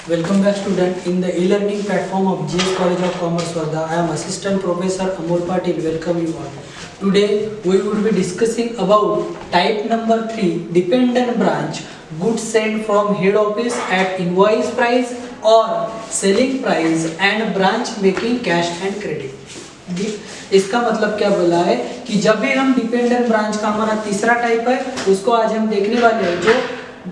Welcome back student in the e-learning platform of GS College of Commerce Wardha. I am Assistant Professor Amol Patil. Welcome you all. Today we will be discussing about type number 3 dependent branch goods sent from head office at invoice price or selling price and branch making cash and credit. इसका मतलब क्या बोला है कि जब भी हम dependent branch का हमारा तीसरा टाइप है उसको आज हम देखने वाले हैं जो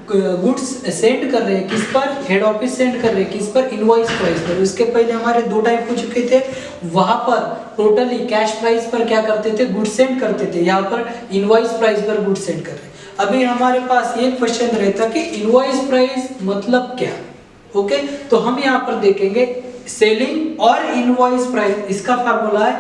गुड्स सेंड कर रहे हैं किस पर, हेड ऑफिस सेंड कर रहे हैं किस पर, इनवॉइस प्राइस पर। उसके पहले हमारे दो टाइप हो चुके थे, वहां पर टोटली कैश प्राइस पर क्या करते थे, गुड्स सेंड करते थे, यहाँ पर इनवॉइस प्राइस पर गुड्स सेंड कर रहे हैं। अभी हमारे पास ये क्वेश्चन रहता कि इनवॉइस प्राइस मतलब क्या। ओके, तो हम यहाँ पर देखेंगे सेलिंग और इनवॉइस प्राइस, इसका फार्मूला है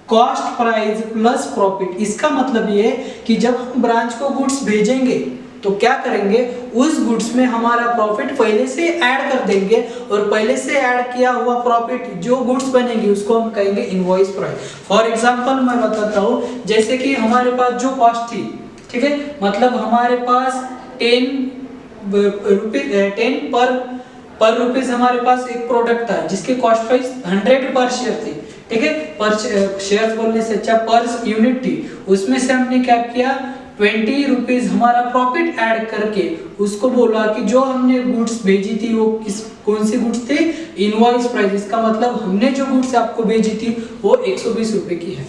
कॉस्ट प्राइस प्लस प्रॉफिट। इसका मतलब ये है कि जब हम ब्रांच को गुड्स भेजेंगे तो क्या करेंगे, उस गुड्स में हमारा प्रॉफिट पहले से ऐड कर देंगे और पहले से ऐड किया हुआ प्रॉफिट जो गुड्स बनेंगे उसको हम कहेंगे इनवॉइस प्राइस। फॉर एग्जांपल मैं बताता हूँ, जैसे कि हमारे पास जो कॉस्ट थी, ठीक है, मतलब हमारे पास 10 पर रुपीज हमारे पास एक प्रोडक्ट था जिसकी कॉस्ट प्राइस 100 पर शेयर थी, ठीक है, पर शेयर बोलने से अच्छा पर यूनिट थी। उसमें से हमने क्या किया, 20 रुपीज हमारा प्रॉफिट ऐड करके उसको बोला कि जो हमने गुड्स भेजी थी वो कौन सी गुड्स थी, इनवॉइस प्राइस। इसका मतलब हमने जो गुड्स आपको भेजी थी वो 120 रुपए की है,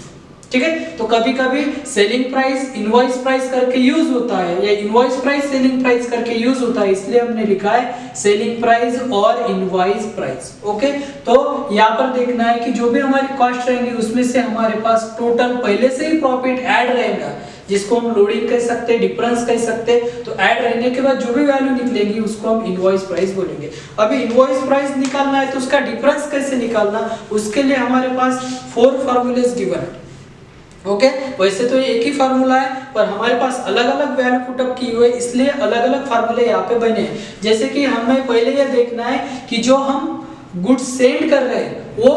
ठीक है। तो कभी कभी सेलिंग प्राइस इनवॉइस प्राइस करके यूज होता है या इनवॉइस प्राइस सेलिंग प्राइस करके यूज होता है, इसलिए हमने लिखा है सेलिंग प्राइस और इनवॉइस प्राइस। ओके, तो यहाँ पर देखना है कि जो भी हमारी कॉस्ट रहेंगी उसमें से हमारे पास टोटल पहले से ही प्रॉफिट ऐड रहेगा, जिसको हम लोडिंग कह सकते हैं, डिफरेंस कह सकते हैं। तो ऐड रहने के बाद जो भी वैल्यू निकलेगी उसको हम इनवॉइस प्राइस बोलेंगे। अभी इनवॉइस प्राइस निकालना है तो उसका डिफरेंस कैसे निकालना, उसके लिए हमारे पास 4 फार्मूलेस गिवन है। ओके, वैसे तो ये एक ही फार्मूला है पर हमारे पास अलग अलग वैल्यू पुटअप की हुई है, इसलिए अलग अलग फार्मूले यहाँ पे बने हैं। जैसे कि हमें पहले ये देखना है कि जो हम गुड्स सेंड कर रहे हैं वो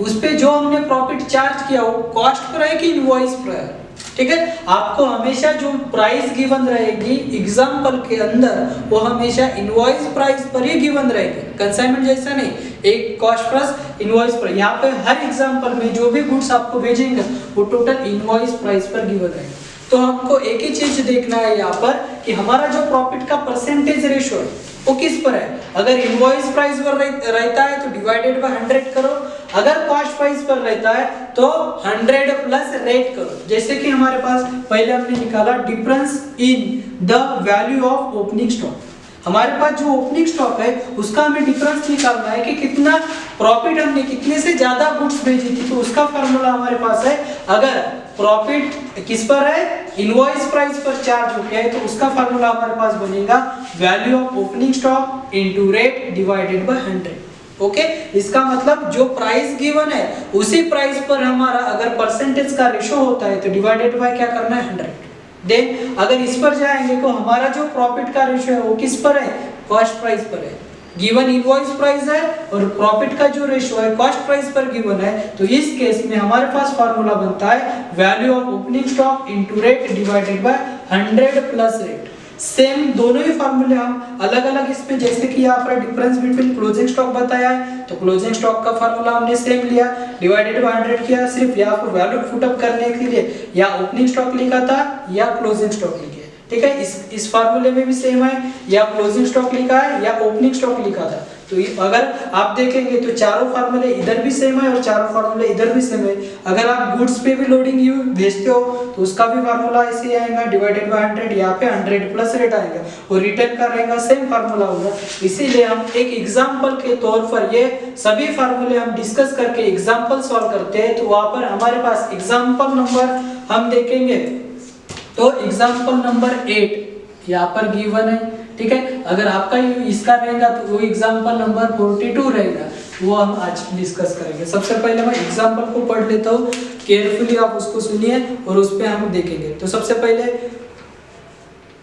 उस पे जो हमने प्रॉफिट चार्ज किया वो कॉस्ट पर है कि इनवॉइस पर है, ठीक है। आपको हमेशा जो प्राइस गिवन रहेगी एग्जांपल के अंदर वो हमेशा इनवॉइस प्राइस पर ही गिवन रहेगी, कंसाइनमेंट जैसा नहीं, एक कॉस्ट प्लस इनवॉइस पर। यहाँ पे हर एग्जांपल में जो भी गुड्स आपको भेजेंगे वो टोटल इनवॉइस प्राइस पर गिवन रहेगा। तो हमको एक ही चीज देखना है यहाँ पर कि हमारा जो प्रॉफिट का परसेंटेज रेशियो है वो किस पर है। अगर इनवॉइस प्राइस पर रहता है तो डिवाइडेड बाय 100 करो, अगर कॉस्ट प्राइस पर रहता है तो 100 प्लस रेट करो। जैसे कि हमारे पास पहले हमने निकाला difference in the value of opening stock. हमारे पास जो ओपनिंग स्टॉक है उसका हमें डिफरेंस निकालना है कि कितना प्रॉफिट हमने कितने से ज्यादा गुड्स भेजी थी, तो उसका फार्मूला हमारे पास है, अगर प्रॉफिट किस पर है, इनवॉइस प्राइस पर चार्ज हो गया है तो उसका फार्मूला हमारे पास बनेगा value of opening stock into rate divided by 100। Okay, इसका मतलब जो प्राइस गिवन है उसी प्राइस पर हमारा अगर परसेंटेज का रेशो होता है तो डिवाइडेड बाय क्या करना है, 100। देन अगर इस पर जाएंगे तो हमारा जो प्रॉफिट का रेशो है वो किस पर है, कॉस्ट प्राइस पर है। गिवन इनवॉइस प्राइस है और प्रॉफिट का जो रेशो है कॉस्ट प्राइस पर गिवन है, तो इस केस में हमारे पास फार्मूला बनता है value of opening stock into rate divided by 100 plus rate. Same दोनों ही फार्मूले हम अलग अलग इसमें, जैसे कि यहाँ पर डिफरेंस बिटवीन क्लोजिंग स्टॉक बताया है तो क्लोजिंग स्टॉक का फार्मूला हमने सेम लिया, डिवाइडेड बाय 100 किया, सिर्फ यहाँ पर वैल्यू पुटअप करने के लिए या ओपनिंग स्टॉक लिखा था या क्लोजिंग स्टॉक लिखा, ठीक है। इस फार्मूले में भी सेम है, या क्लोजिंग स्टॉक लिखा है या ओपनिंग स्टॉक लिखा था। तो अगर आप देखेंगे तो चारों फार्मूले इधर भी सेम है और चारों फार्मूले इधर भी सेम है। अगर आप गुड्स पे भी लोडिंग यू भेजते हो तो उसका भी फार्मूला ऐसे ही आएगा, डिवाइडेड बाय 100, यहाँ पे 100 प्लस रेट आएगा और रिटर्न का रहेगा सेम फार्मूला होगा। इसीलिए हम एक एग्जांपल के तौर पर ये सभी फार्मूले हम डिस्कस करके एग्जांपल सॉल्व करते हैं। तो वहां पर हमारे पास एग्जांपल नंबर हम देखेंगे तो एग्जांपल नंबर 8 यहाँ पर गिवन है, ठीक है। अगर आपका इसका रहेगा तो वो एग्जांपल नंबर 42 रहेगा, वो हम आज डिस्कस करेंगे। सबसे पहले मैं एग्जांपल को पढ़ लेता हूँ, केयरफुली आप उसको सुनिए और उस पे हम देखेंगे। तो सबसे पहले,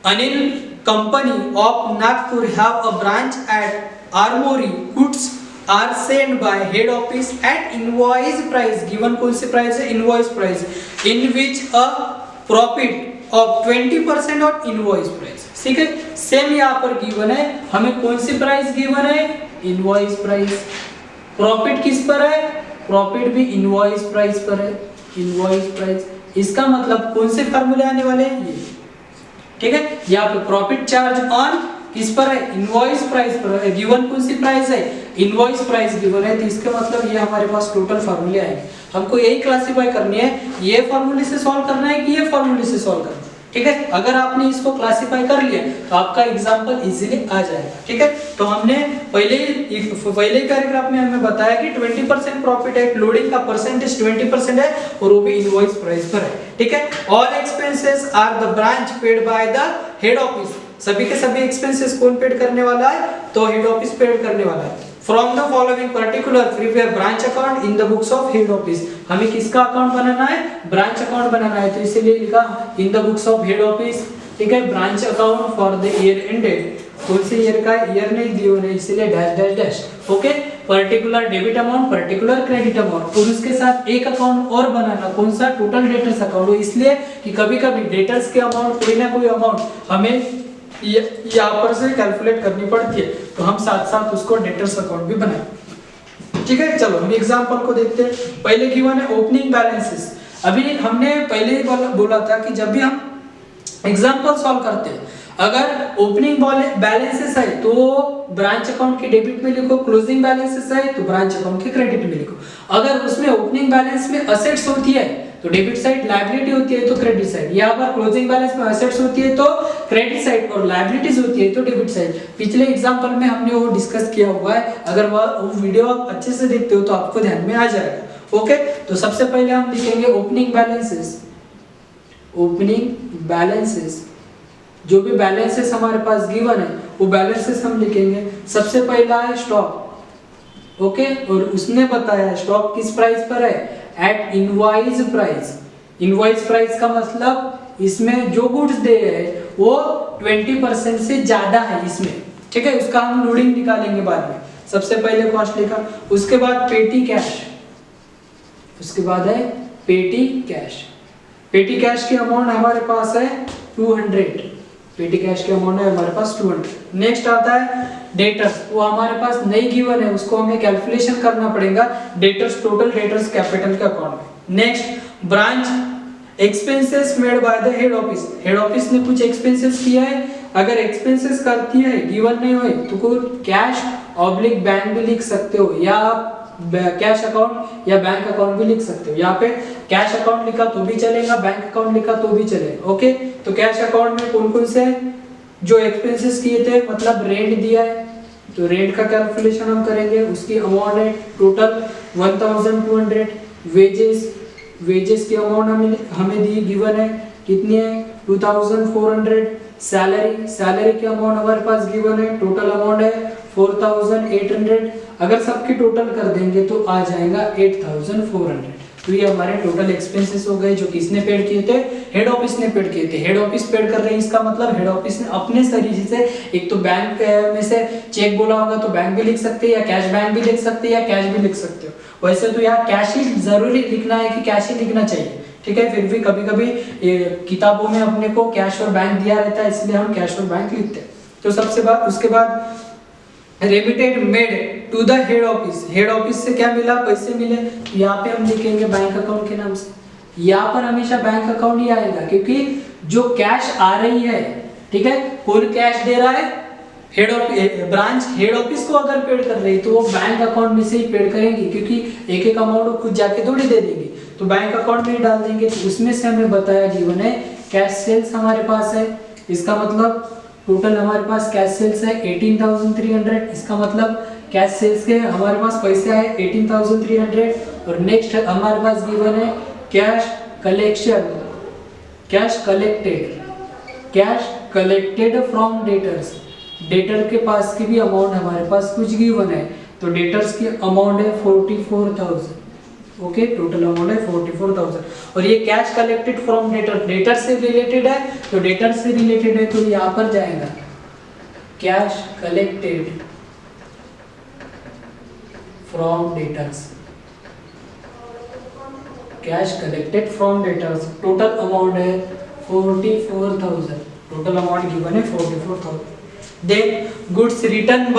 Anil company of Nagpur have a branch at Armori, goods are send by head office at invoice price, given कौन सी प्राइस है, invoice price, in which a profit of 20% of invoice price. ठीक है, सेम यहाँ पर गिवन है, हमें कौन सी प्राइस गिवन है, इनवॉइस प्राइस। प्रॉफिट किस पर है, प्रॉफिट भी इनवॉइस प्राइस पर है, इनवॉइस प्राइस। इसका मतलब कौन से फार्मूले आने वाले हैं ये, ठीक है। यहाँ पे प्रॉफिट चार्ज ऑन किस पर है, इनवॉइस प्राइस पर है। गिवन कौन सी प्राइस है, इनवॉइस प्राइस गिवन है, तो इसका मतलब ये हमारे पास टोटल फार्मूले आएंगे। हमको यही क्लासिफाई करनी है, ये फार्मूले से सॉल्व करना है कि ये फार्मूले से सॉल्व करना है, ठीक है। अगर आपने इसको क्लासिफाई कर लिया तो आपका एग्जांपल इजीली आ जाएगा, ठीक है। तो हमने पहले पैराग्राफ में हमें बताया कि 20% प्रॉफिट है, लोडिंग का परसेंटेज 20% है और वो भी इनवॉइस प्राइस पर है, ठीक है। All expenses are the branch paid by the head office. सभी के सभी एक्सपेंसेस कौन पेड करने वाला है, तो हेड ऑफिस पेड करने वाला है। From the following particular prepare branch account in the books of head office. हमें किसका अकाउंट बनाना है, ब्रांच अकाउंट बनाना है, तो इसीलिए लिखा in the books of head office, ठीक है। Branch account for the year ended, कौन से ईयर का, ईयर नहीं दियो ने, इसलिए dash dash dash, okay. Particular debit amount, particular credit amount, और उसके साथ एक अकाउंट और बनाना, कौन सा, टोटल डेटर्स अकाउंट। इसलिए कि कभी-कभी डेटर्स के अमाउंट, कोई ना कोई अमाउंट हमें यहाँ पर से कैलकुलेट करनी पड़ती है, तो हम साथ साथ उसको डेटर्स अकाउंट भी बनाए, ठीक है। चलो हम एग्जांपल को देखते हैं। पहले गिवन है ओपनिंग बैलेंसेस। अभी हमने पहले ही बोला था कि जब भी हम एग्जांपल सॉल्व करते हैं, अगर ओपनिंग बैलेंसेस है तो ब्रांच अकाउंट के डेबिट में लिखो, क्लोजिंग बैलेंसेस है तो ब्रांच अकाउंट के क्रेडिट में लिखो। अगर उसमें ओपनिंग बैलेंस में असेट्स होती है तो डेबिट साइड, लायबिलिटी होती है तो क्रेडिट साइड। यहाँ पर क्लोजिंग बैलेंस में असेट्स होती है तो क्रेडिट साइड और लायबिलिटीज होती है तो डेबिट साइड। पिछले एग्जांपल में हमने वो डिस्कस किया हुआ है, अगर वो वीडियो आप अच्छे से देखते हो तो आपको ध्यान में आ जाएगा, ओके। तो सबसे पहले हम लिखेंगे ओपनिंग बैलेंसेस। ओपनिंग बैलेंसेस, जो भी बैलेंसेस हमारे पास गिवन है वो बैलेंसेस हम लिखेंगे। सबसे पहला है स्टॉक, ओके, और उसने बताया स्टॉक किस प्राइस पर है, at invoice price. Invoice price का मतलब इसमें जो गुड्स दे है वो 20% से ज्यादा है इसमें, ठीक है। उसका हम लोडिंग निकालेंगे बाद में। सबसे पहले कॉस्ट लिखा, उसके बाद पेटी कैश, उसके बाद है पेटी कैश। पेटी कैश की अमाउंट हमारे पास है 200, पेटी कैश की अमाउंट है हमारे पास 200। नेक्स्ट आता है डेटर्स, वो हमारे पास नहीं गिवन है, उसको हमें कैलकुलेशन करना पड़ेगा डेटर्स, टोटल डेटर्स कैपिटल के अकाउंट में। Next branch expenses made by the head office. Head office ने कुछ एक्सपेंसेस किया है, अगर एक्सपेंसेस करती है गिवन नहीं हुए तो कोई कैश ऑब्लिक बैंक भी लिख सकते हो, या कैश अकाउंट या बैंक अकाउंट भी लिख सकते हो। यहाँ पे कैश अकाउंट लिखा तो भी चलेगा, बैंक अकाउंट लिखा तो भी चलेगा, ओके। तो कैश अकाउंट में कौन कौन से जो एक्सपेंसेस किए थे, मतलब रेंट दिया है तो रेंट का कैलकुलेशन हम करेंगे, उसकी अमाउंट है टोटल 1200। वेजेस की अमाउंट हमें दी गिवन है, कितनी है 2400। सैलरी की अमाउंट हमारे पास गिवन है, टोटल अमाउंट है 4800। अगर सबकी टोटल कर देंगे तो आ जाएगा 8400। तो ये हमारे टोटल एक्सपेंसेस हो गए जो किसने पेड किए थे, हेड ऑफिस ने पेड किए थे। हेड ऑफिस पेड कर रहे हैं, इसका मतलब हेड ऑफिस ने अपने तरीके से, एक तो बैंक में से चेक बोला होगा तो बैंक भी लिख सकते हैं, या कैश बैंक भी लिख सकते हैं, या कैश भी लिख सकते हो। वैसे तो यहाँ कैश ही जरूरी लिखना है कि कैश ही लिखना चाहिए, ठीक है। फिर भी कभी कभी किताबों में अपने को कैश और बैंक दिया रहता है, इसलिए हम कैश और बैंक लिखते हैं। तो सबसे बाद उसके बाद remitted made to the head office. Head office से क्या मिला, पैसे मिले, यहाँ पे हम लिखेंगे बैंक अकाउंट के नाम से। यहाँ पर हमेशा बैंक अकाउंट ही आएगा, क्योंकि जो कैश आ रही है, ठीक है, कौन कैश दे रहा है, head office, branch head office को अगर पेड कर रही है तो वो बैंक अकाउंट में से ही पेड करेंगी, क्योंकि एक एक अमाउंट खुद जाके थोड़ी दे देंगे, तो बैंक अकाउंट में ही डाल देंगे। तो उसमें से हमें बताया गिवन है कैश सेल्स हमारे पास है, इसका मतलब टोटल हमारे पास कैश सेल्स है 18300। इसका मतलब कैश सेल्स के हमारे पास पैसे आए 18300। और नेक्स्ट हमारे पास गिवन है cash collection, cash collected from debtors. Debtor के पास की भी अमाउंट हमारे पास कुछ गिवन है, तो डेटर्स की अमाउंट है 44000, ओके। टोटल अमाउंट है 44000। और ये cash collected from debtor, debtor से रिलेटेड है, तो डेटर से रिलेटेड है तो यहाँ पर जाएगा cash collected from debtors, cash collected from debtors. Total amount है 44,000, टोटल अमाउंट गिवन है 44,000. Then goods return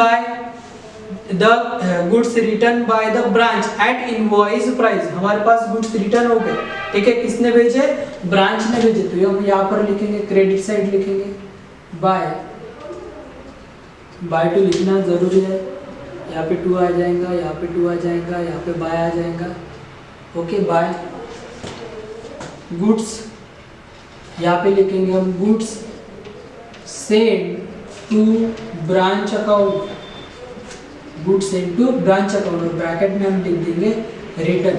by the branch at invoice price. हमारे पास गुड्स रिटर्न हो गए, ठीक है. किसने भेजे? ब्रांच ने भेजे. तो हम यहाँ पर लिखेंगे क्रेडिट साइड लिखेंगे, बाय टू लिखना जरूरी है. यहाँ पे 2 आ जाएगा, यहाँ पे 2 आ जाएगा, यहाँ पे बाय आ जाएगा. ओके, बाय गुड्स, यहाँ पे लिखेंगे हम goods send to branch account, goods send to branch account, और ब्रैकेट में हम लिख देंगे रिटर्न.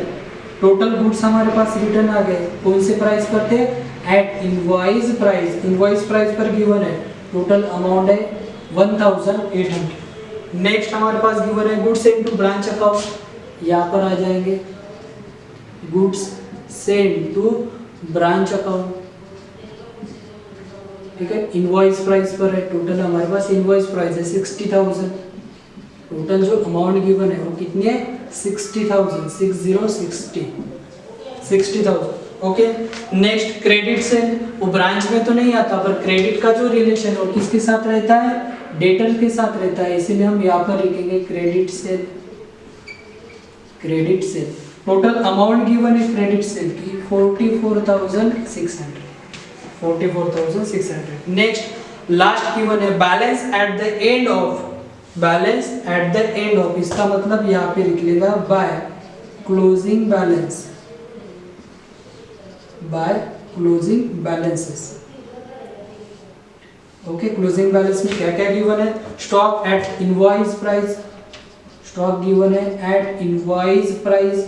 टोटल गुड्स हमारे पास रिटर्न आ गए. कौन से प्राइस पर थे? At invoice price. Invoice price पर गिवन है, टोटल अमाउंट है 1,800. नेक्स्ट हमारे पास गिवन है goods send to branch account. यहाँ पर आ जाएंगे goods send to branch account, ठीक है. इनवॉइस प्राइस पर है, टोटल हमारे पास इनवॉइस प्राइस है 60,000. टोटल जो अमाउंट गिवन है वो कितनी है? 60,000, 60,000. ओके. नेक्स्ट क्रेडिट सेल, वो ब्रांच में तो नहीं आता, पर क्रेडिट का जो रिलेशन है वो किसके साथ रहता है? डेटर के साथ रहता है. इसीलिए हम यहाँ पर लिखेंगे credit sale. Credit sale, total amount given है क्रेडिट सेल की 44,600. 44,600. नेक्स्ट लास्ट गिवन है balance at the end of. Balance at the end of, इसका मतलब यहाँ पे लिख लेगा by closing balance, by closing balances. Okay, closing balance में क्या क्या गिवन है? Stock at invoice price, stock given है at invoice price.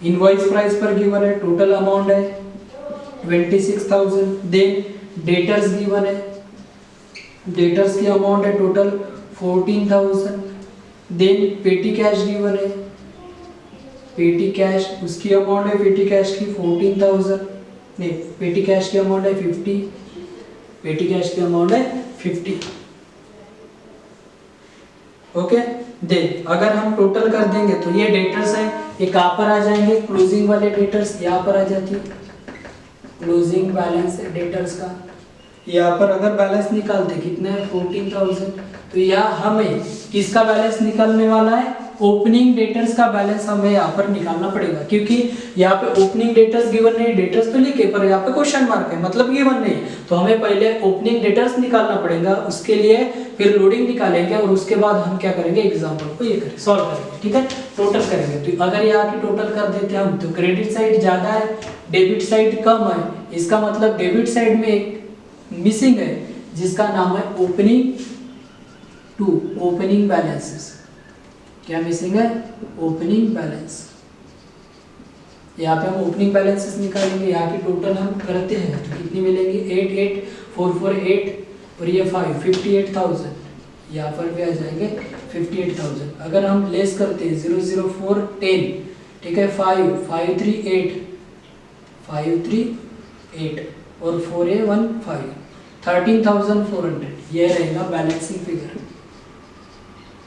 Invoice price पर गिवन है, टोटल अमाउंट है 26,000. देन डेटर्स गिवन है, डेटर्स की अमाउंट है total 14,000. Then petty cash given है, पेटी कैश उसकी अमाउंट है, पेटी कैश की 14,000. नहीं, पेटी कैश की अमाउंट है 50, पेटी कैश की अमाउंट है 50. ओके. देन अगर हम टोटल कर देंगे तो ये डेटर्स हैं, ये कहाँ पर आ जाएंगे? क्लोजिंग वाले डेटर्स यहाँ पर आ जाती है. क्लोजिंग बैलेंस डेटर्स का यहाँ पर अगर बैलेंस निकालते कितना है? 14,000. तो यहाँ हमें किसका बैलेंस निकालने वाला है? ओपनिंग डेटर्स का बैलेंस हमें यहाँ पर निकालना पड़ेगा, क्योंकि यहाँ पे ओपनिंग डेटर्स गिवन नहीं. डेटर्स तो लिखे पर यहाँ पे क्वेश्चन मार्क है, मतलब गिवन नहीं. तो हमें पहले ओपनिंग डेटर्स निकालना पड़ेगा, उसके लिए फिर लोडिंग निकालेंगे, और उसके बाद हम क्या करेंगे? एग्जाम्पल को ये करें, सॉल्व करेंगे, ठीक है. टोटल करेंगे. तो अगर यहाँ की टोटल कर देते हम, तो क्रेडिट साइड ज्यादा है, डेबिट साइड कम है. इसका मतलब डेबिट साइड में एक मिसिंग है, जिसका नाम है ओपनिंग टू ओपनिंग बैलेंसेस. क्या मिसिंग है? Opening balance. यहाँ पे हम ओपनिंग बैलेंसेस निकालेंगे. यहाँ की टोटल हम करते हैं तो कितनी मिलेंगी? 88,448 और ये 58,000. यहाँ पर भी आ जाएंगे 58,000. अगर हम लेस करते हैं 00410, ठीक है, 538 और 4A15 13,400. ये रहेगा बैलेंसिंग फिगर.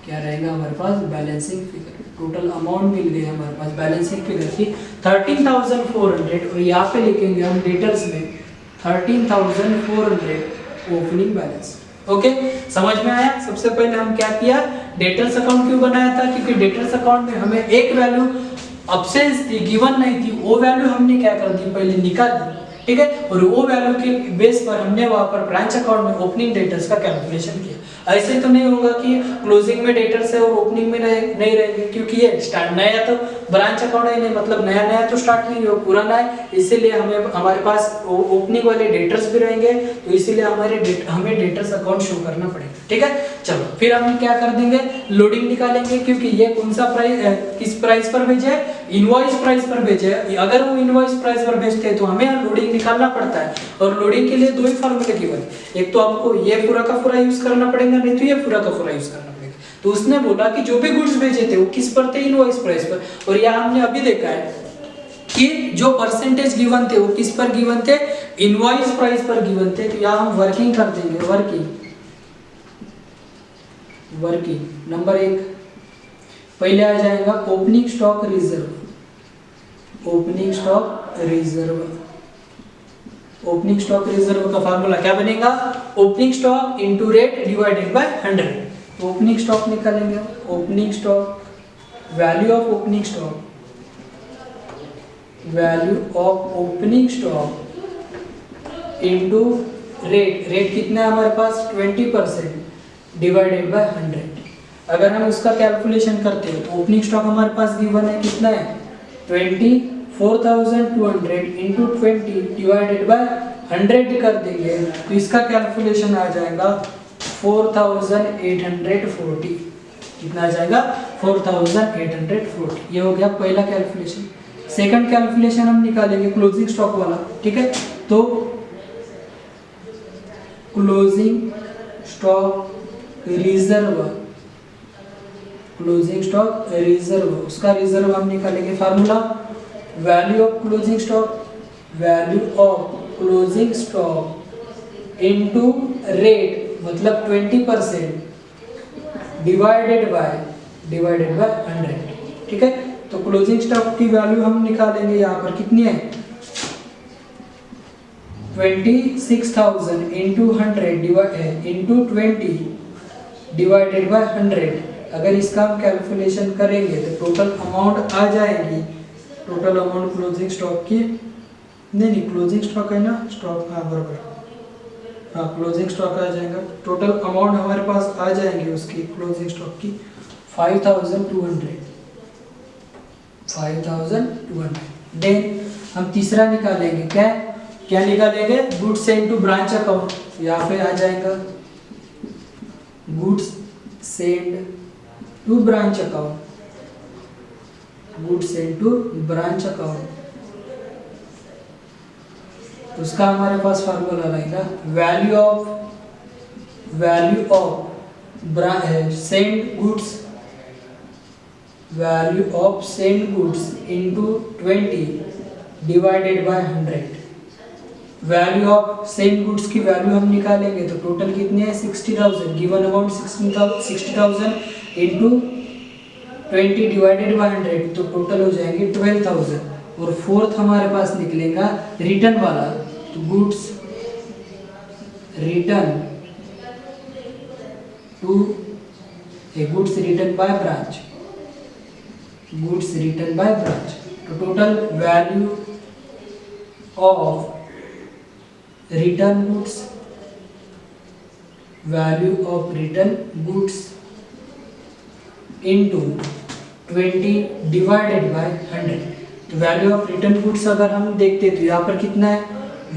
क्या रहेगा हमारे पास? Balancing figure. टोटल अमाउंट मिल गई हमारे पास बैलेंसिंग फिगर की 13,400, और यहाँ पे लिखेंगे हम डेटर्स में 13,400 ओपनिंग बैलेंस. ओके, समझ में आया? सबसे पहले हम क्या किया? डेटर्स अकाउंट क्यों बनाया था? क्योंकि डेटर्स अकाउंट में हमें एक वैल्यू अब्सेंस थी, गिवन नहीं थी, वो वैल्यू हमने क्या कर दी? पहले निकाल दी, ठीक है. और वो वैल्यू के बेस पर हमने वहां पर ब्रांच अकाउंट में ओपनिंग डेटर्स का कैलकुलेशन किया. ऐसे तो नहीं होगा कि क्लोजिंग में डेटर्स है और ओपनिंग में नहीं रहेंगे, क्योंकि ये स्टार्ट नया तो ब्रांच अकाउंट है नहीं, मतलब नया तो स्टार्ट नहीं हो, पुराना है. इसीलिए हमें हमारे पास ओपनिंग वाले डेटर्स भी रहेंगे, तो इसीलिए हमें डेटर्स अकाउंट शो करना पड़ेगा, ठीक है. चलो फिर हम क्या कर देंगे? लोडिंग निकालेंगे, क्योंकि ये कौन सा प्राइस, किस प्राइस पर भेजे है? इनवॉइस प्राइस पर भेजे है. अगर वो इनवॉइस प्राइस पर भेजते हैं तो हमें लोडिंग निकालना पड़ता है, और लोडिंग के लिए दो ही फॉर्मूले गिवन. एक तो आपको ये पूरा का पूरा यूज करना पड़ेगा, नहीं तो ये पूरा का पूरा यूज करना पड़ेगा. तो उसने बोला कि जो भी गुड्स भेजे थे वो किस पर थे? इनवॉइस प्राइस पर. और यहाँ हमने अभी देखा है कि जो परसेंटेज गिवन थे वो किस पर गिवन थे? इनवॉइस प्राइस पर गिवन थे. तो यहाँ हम वर्किंग कर देंगे. वर्किंग नंबर 1 पहले आ जाएगा opening stock reserve. Opening stock reserve. Opening stock reserve का फार्मूला क्या बनेगा, opening stock into rate divided by 100। Opening stock निकालेंगे, opening stock value of opening stock, value of opening stock into rate, rate कितना है हमारे पास 20% divided by 100। अगर हम उसका कैलकुलेशन करते हैं तो ओपनिंग स्टॉक हमारे पास गिवन है कितना है 24,200 इंटू 20 डिवाइडेड बाय 100 कर देंगे तो इसका कैलकुलेशन आ जाएगा 4,840। कितना आ जाएगा 4,840। ये हो गया पहला कैलकुलेशन। सेकंड कैलकुलेशन हम निकालेंगे क्लोजिंग स्टॉक वाला, ठीक है। तो closing stock reserve, closing stock reserve, उसका रिजर्व हम निकालेंगे formula value of closing stock, value of closing stock into rate मतलब 20% डिवाइडेड बाय 100, ठीक है। तो क्लोजिंग स्टॉक की वैल्यू हम निकालेंगे यहाँ पर कितनी है 26,000 इंटू 100 इंटू 20 डिवाइडेड बाय 100। अगर इसका हम कैलकुलेशन करेंगे तो टोटल अमाउंट आ जाएगी, टोटल अमाउंट क्लोजिंग स्टॉक की, नहीं क्लोजिंग स्टॉक है ना, स्टॉक हाँ बराबर, हाँ क्लोजिंग स्टॉक आ जाएगा। टोटल अमाउंट हमारे पास आ जाएंगे उसकी क्लोजिंग स्टॉक की 5,200। देन हम तीसरा निकालेंगे, क्या निकालेंगे goods send to branch account. यहाँ पे आ जाएगा goods send to branch account, goods send to branch account, उसका हमारे पास फार्मूला रहेगा value of send goods, value of send goods into 20 divided by 100। Value of send goods की value हम निकालेंगे तो टोटल कितनी है 60,000, given amount 60,000 into 20 divided by 100 तो टोटल हो जाएंगे 12,000। और फोर्थ हमारे पास निकलेगा रिटर्न वाला, तो goods return to goods return by branch, goods return by branch. तो total value of return goods, value of return goods into 20 divided by 100। तो वैल्यू ऑफ रिटर्न गुड्स अगर हम देखते तो यहाँ पर कितना है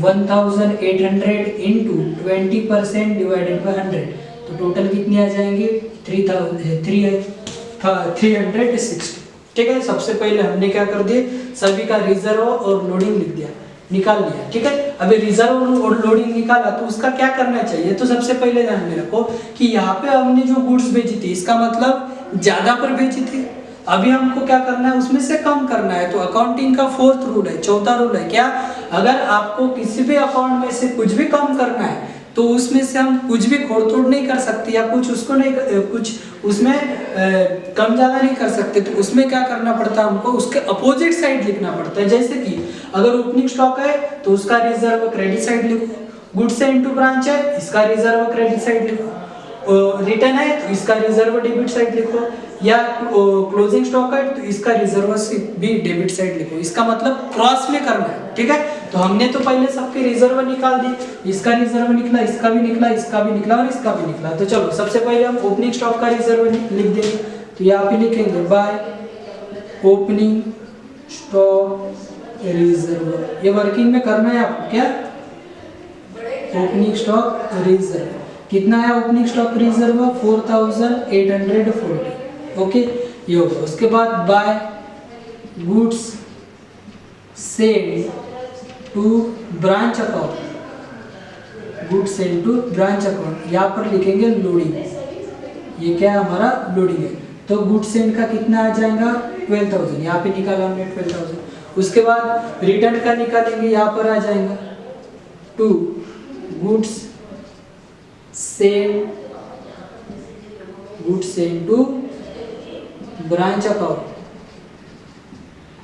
1,800 इंटू 20% डिवाइडेड बाय 100 तो टोटल कितनी आ जाएंगे 360। ठीक है। सबसे पहले हमने क्या कर दिया, सभी का रिजर्व और लोडिंग लिख दिया, निकाल लिया। ठीक है। अभी रिजर्व और लोडिंग निकाला तो उसका क्या करना चाहिए, तो सबसे पहले ध्यान में रखो कि यहाँ पे हमने जो गुड्स बेची थी इसका मतलब ज्यादा पर बेची थी, अभी हमको क्या करना है उसमें से कम करना है। तो अकाउंटिंग का फोर्थ रूल है, चौथा रूल है क्या, अगर आपको किसी भी अकाउंट में से कुछ भी कम करना है तो उसमें से हम कुछ भी खोड़-तोड़ नहीं कर सकते या कुछ उसको नहीं कुछ उसमें कम ज़्यादा नहीं कर सकते। तो उसमें क्या करना पड़ता है हमको, उसके अपोजिट साइड लिखना पड़ता है। जैसे कि अगर ओपनिंग स्टॉक है तो उसका रिजर्व क्रेडिट साइड लिखो, गुड्स है इनटू ब्रांच है इसका रिजर्व क्रेडिट साइड लिखो, रिटर्न है तो इसका रिजर्व डेबिट साइड लिखो, या क्लोजिंग स्टॉक है तो इसका रिजर्व भी डेबिट साइड लिखो। इसका मतलब क्रॉस में करना है। ठीक है। तो हमने तो पहले सबके रिजर्व निकाल दी, इसका रिजर्व निकला, इसका भी निकला, इसका भी निकला और इसका भी निकला। तो चलो सबसे पहले हम ओपनिंग स्टॉक का रिजर्व लिख देंगे। तो यहाँ पे लिखेंगे बाय ओपनिंग स्टॉक रिजर्व, ये वर्किंग में करना है आपको। क्या ओपनिंग स्टॉक रिजर्व कितना है, ओपनिंग स्टॉक रिजर्व 4,840। ओके, ये होगा। उसके बाद by goods send to branch account, goods send to branch account, यहाँ पर लिखेंगे लोडिंग, ये क्या है हमारा लोडिंग है। तो गुड्स सेंड का कितना आ जाएगा 12,000, यहाँ पे निकाला हमने 12,000। उसके बाद रिटर्न का निकालेंगे, यहाँ पर आ जाएगा to goods send to branch account,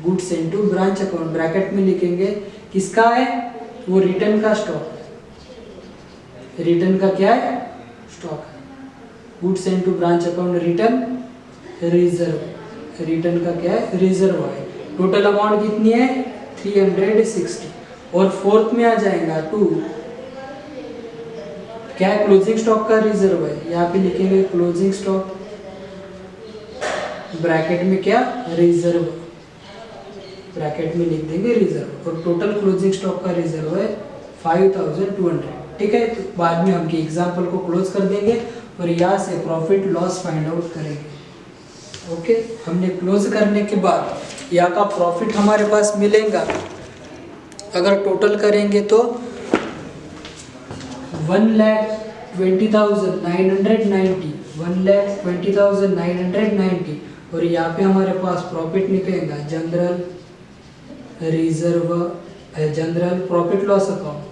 goods send to branch account, bracket में लिखेंगे किसका है वो रिटर्न का स्टॉक है। रिटर्न का क्या है? स्टॉक है। Goods send to branch account return reserve. Return का क्या है? रिजर्व है। टोटल अमाउंट कितनी है? 360। और फोर्थ में आ जाएगा 2, क्या है? क्लोजिंग स्टॉक का रिजर्व है। यहाँ पे लिखेंगे क्लोजिंग स्टॉक, ब्रैकेट में क्या? रिजर्व, ब्रैकेट में लिख देंगे रिजर्व। और टोटल क्लोजिंग स्टॉक का रिजर्व है 5200। ठीक है, तो बाद में हम एग्जाम्पल को क्लोज कर देंगे और यहाँ से प्रॉफिट लॉस फाइंड आउट करेंगे। ओके, हमने क्लोज करने के बाद यहाँ का प्रॉफिट हमारे पास मिलेगा, अगर टोटल करेंगे तो 1,20,990, 1,20,990। और यहाँ पे हमारे पास प्रॉफिट निकलेगा general reserve, general profit loss account,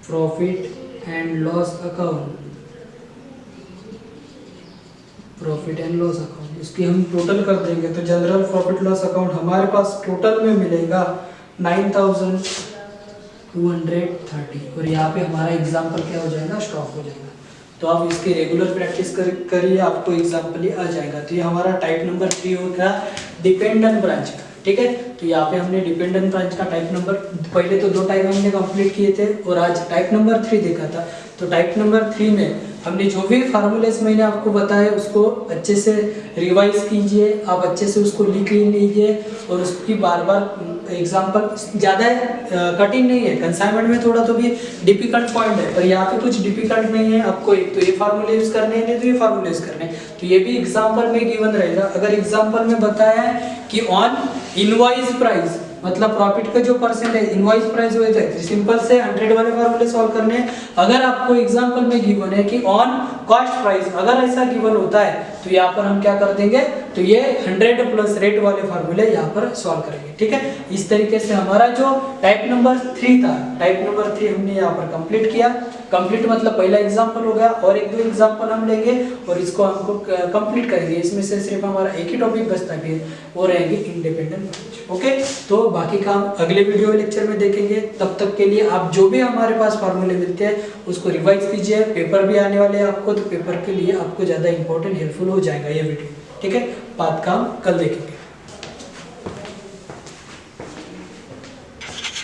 profit and loss account, profit and loss account. इसकी हम टोटल कर देंगे तो जनरल प्रॉफिट लॉस अकाउंट हमारे पास टोटल में मिलेगा 9,230। और यहाँ पे हमारा एग्जाम्पल क्या हो जाएगा? स्टॉक हो जाएगा। तो आप इसकी रेगुलर प्रैक्टिस करिए, आपको एग्जाम्पल ही आ जाएगा। तो ये हमारा टाइप नंबर 3 होगा डिपेंडेंट ब्रांच का। ठीक है, तो यहाँ पे हमने डिपेंडेंट ब्रांच का टाइप नंबर, पहले तो 2 टाइप हमने कंप्लीट किए थे और आज टाइप नंबर 3 देखा था। तो टाइप नंबर 3 में हमने जो भी फार्मूलेस मैंने आपको बताया उसको अच्छे से रिवाइज कीजिए, आप अच्छे से उसको लिख लीजिए और उसकी बार बार एग्जाम्पल ज़्यादा कठिन नहीं है। कंसाइनमेंट में थोड़ा तो भी डिफिकल्ट पॉइंट है, पर यहाँ पे कुछ डिफिकल्ट नहीं है। आपको एक तो ये फार्मूले यूज करने हैं, नहीं तो ये फार्मूले यूज करने हैं। तो ये भी एग्जाम्पल में गिवन रहेगा। अगर एग्जाम्पल में बताया है कि ऑन इनवॉइस प्राइस, मतलब प्रॉफिट का जो परसेंटेज इनवॉइस प्राइस हुए थे, सिंपल से 100 वाले फार्मूले सॉल्व करने हैं। अगर आपको एग्जांपल में गिवन है कि ऑन कॉस्ट प्राइस, अगर ऐसा गिवन होता है तो यहाँ पर हम क्या कर देंगे? तो ये 100 प्लस रेट वाले फार्मूले यहाँ पर सॉल्व करेंगे। ठीक है, इस तरीके से हमारा जो टाइप नंबर 3 था, टाइप नंबर 3 हमने यहाँ पर कंप्लीट किया। कंप्लीट मतलब पहला एग्जाम्पल हो गया और 1-2 एग्जाम्पल हम लेंगे और इसको हमको कंप्लीट करेंगे। इसमें से सिर्फ हमारा एक ही टॉपिक बचता है, वो रहेंगे इंडिपेंडेंट ब्रांच। ओके, तो बाकी काम अगले वीडियो लेक्चर में देखेंगे। तब तक के लिए आप जो भी हमारे पास फार्मूले मिलते हैं उसको रिवाइज कीजिए। पेपर भी आने वाले हैं आपको, तो पेपर के लिए आपको ज़्यादा इंपॉर्टेंट हेल्पफुल हो जाएगा ये वीडियो। ठीक है, बात काम कल देखेंगे।